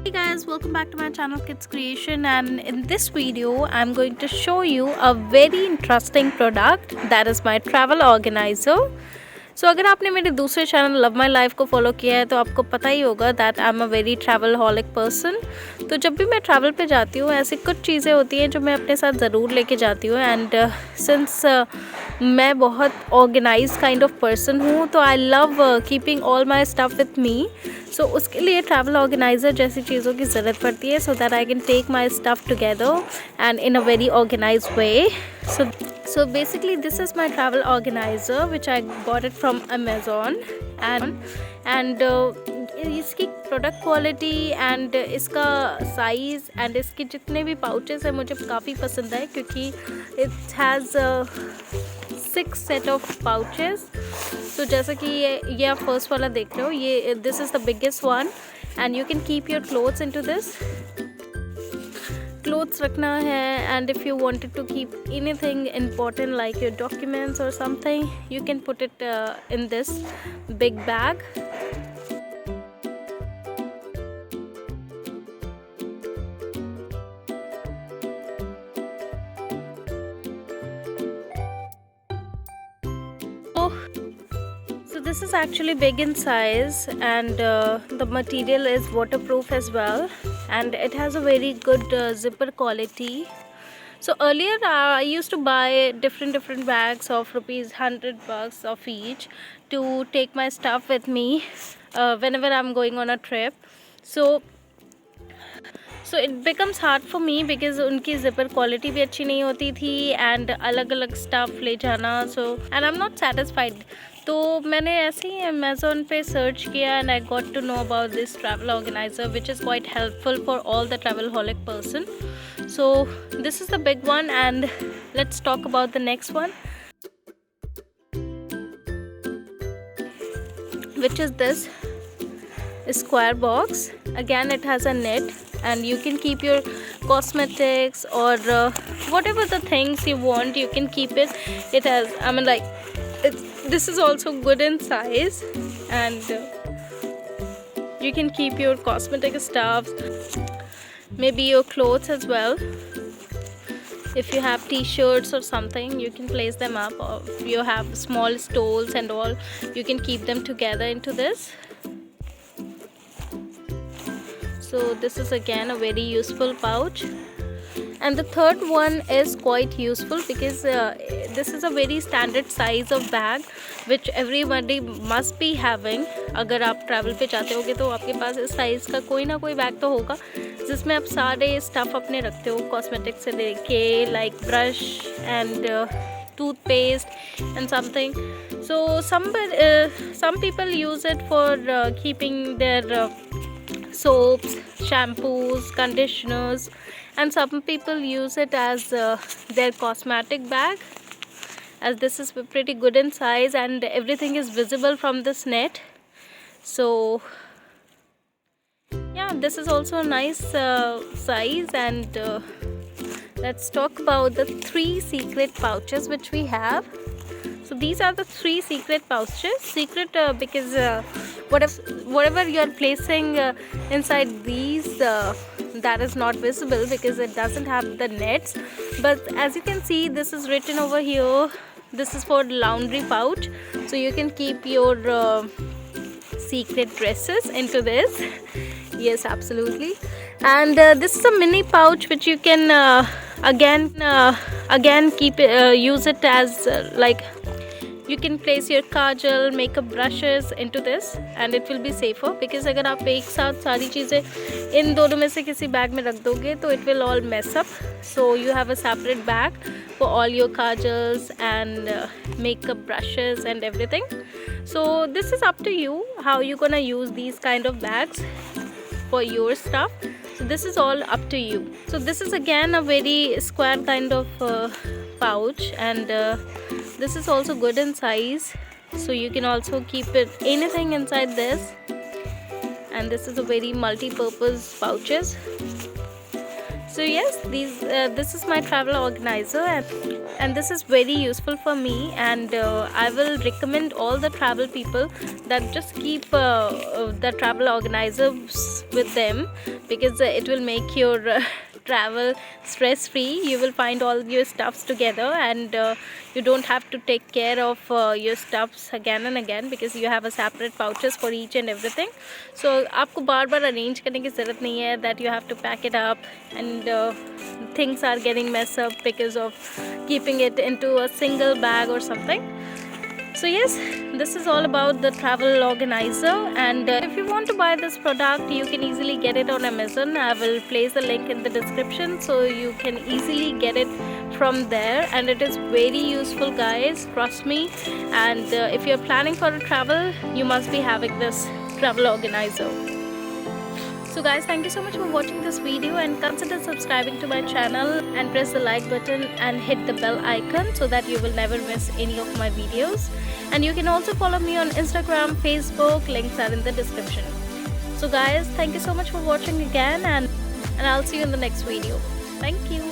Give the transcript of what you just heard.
Hey guys, welcome back to my channel Kids Creation, and in this video I'm going to show you a very interesting product that is my travel organizer. सो अगर आपने मेरे दूसरे channel love my life को follow किया है तो आपको पता ही होगा that I am a very travel हॉलिक person. तो जब भी मैं ट्रैवल पे जाती हूँ ऐसी कुछ चीज़ें होती हैं जो मैं अपने साथ ज़रूर लेके जाती हूँ. एंड सिंस मैं बहुत ऑर्गेनाइज काइंड ऑफ पर्सन हूँ तो I love keeping all my stuff with me. So उसके लिए ट्रैवल ऑर्गेनाइज़र जैसी चीज़ों की ज़रूरत पड़ती है so that I can take my stuff together and in a very organise way. So basically this is my travel organizer which I got it from Amazon. and इसकी product quality and इसका size and इसके जितने भी pouches हैं मुझे काफ़ी पसंद है क्योंकि it has 6 set of pouches. तो जैसा कि ये आप फर्स्ट वाला देख रहे हो, ये this is the biggest one and you can keep your clothes into this. Clothes रखना है and if you wanted to keep anything important like your documents और something you can put it in this big bag. So this is actually big in size and the material is waterproof as well and it has a very good zipper quality. So earlier I used to buy different bags of ₹100 of each to take my stuff with me whenever I'm going on a trip. So it becomes hard for me because उनकी zipper quality भी अच्छी नहीं होती थी and अलग अलग stuff ले जाना. So and I'm not satisfied. तो मैंने ऐसे ही अमेज़ोन पे सर्च किया and I got to know about this travel organiser which is quite helpful for all the travelholic person. So this is the big one and let's talk about the next one which is this square box. Again it has a net and you can keep your cosmetics or whatever the things you want you can keep it. It has this is also good in size and you can keep your cosmetic stuff, maybe your clothes as well. If you have t-shirts or something you can place them up, or if you have small stoles and all you can keep them together into this. So this is again a very useful pouch. And the third one is quite useful because this is a very standard size of bag which everybody must be having. अगर आप travel पे जाते होगे तो आपके पास इस size का कोई ना कोई बैग तो होगा जिसमें आप सारे स्टफ़ अपने रखते हो, कॉस्मेटिक से लेके like brush and toothpaste and something. So some people use it for keeping their soaps, shampoos, conditioners, and some people use it as their cosmetic bag, as this is pretty good in size and everything is visible from this net. So yeah, this is also a nice size. And let's talk about the 3 secret pouches which we have. So these are the 3 secret pouches. Secret because whatever you are placing inside these that is not visible because it doesn't have the nets. But as you can see, this is written over here. This is for laundry pouch, so you can keep your secret dresses into this. Yes, absolutely. And this is a mini pouch which you can again keep use it as like you can place your kajal, makeup brushes into this and it will be safer because अगर आप एक साथ सारी चीज़ें इन दोनों में से किसी बैग में रख दोगे तो it will all mess up. So you have a separate bag for all your kajals and makeup brushes and everything. So this is up to you how you gonna use these kind of bags for your stuff. So this is all up to you. So this is again a very square kind of pouch and this is also good in size, so you can also keep it anything inside this. And this is a very multi-purpose pouches. So yes, this is my travel organizer and this is very useful for me, and I will recommend all the travel people that just keep the travel organizers with them because it will make your travel stress free. You will find all your stuffs together, and you don't have to take care of your stuffs again and again, because you have a separate pouches for each and everything. So आपको बार बार arrange करने की ज़रूरत नहीं है that you have to pack it up and things are getting messed up because of keeping it into a single bag or something. So yes, this is all about the travel organizer, and if you want to buy this product, you can easily get it on Amazon. I will place the link in the description so you can easily get it from there, and it is very useful, guys, trust me. And if you're planning for a travel, you must be having this travel organizer. So guys, thank you so much for watching this video, and consider subscribing to my channel and press the like button and hit the bell icon so that you will never miss any of my videos. And you can also follow me on Instagram, Facebook, links are in the description. So guys, thank you so much for watching again, and I'll see you in the next video. Thank you.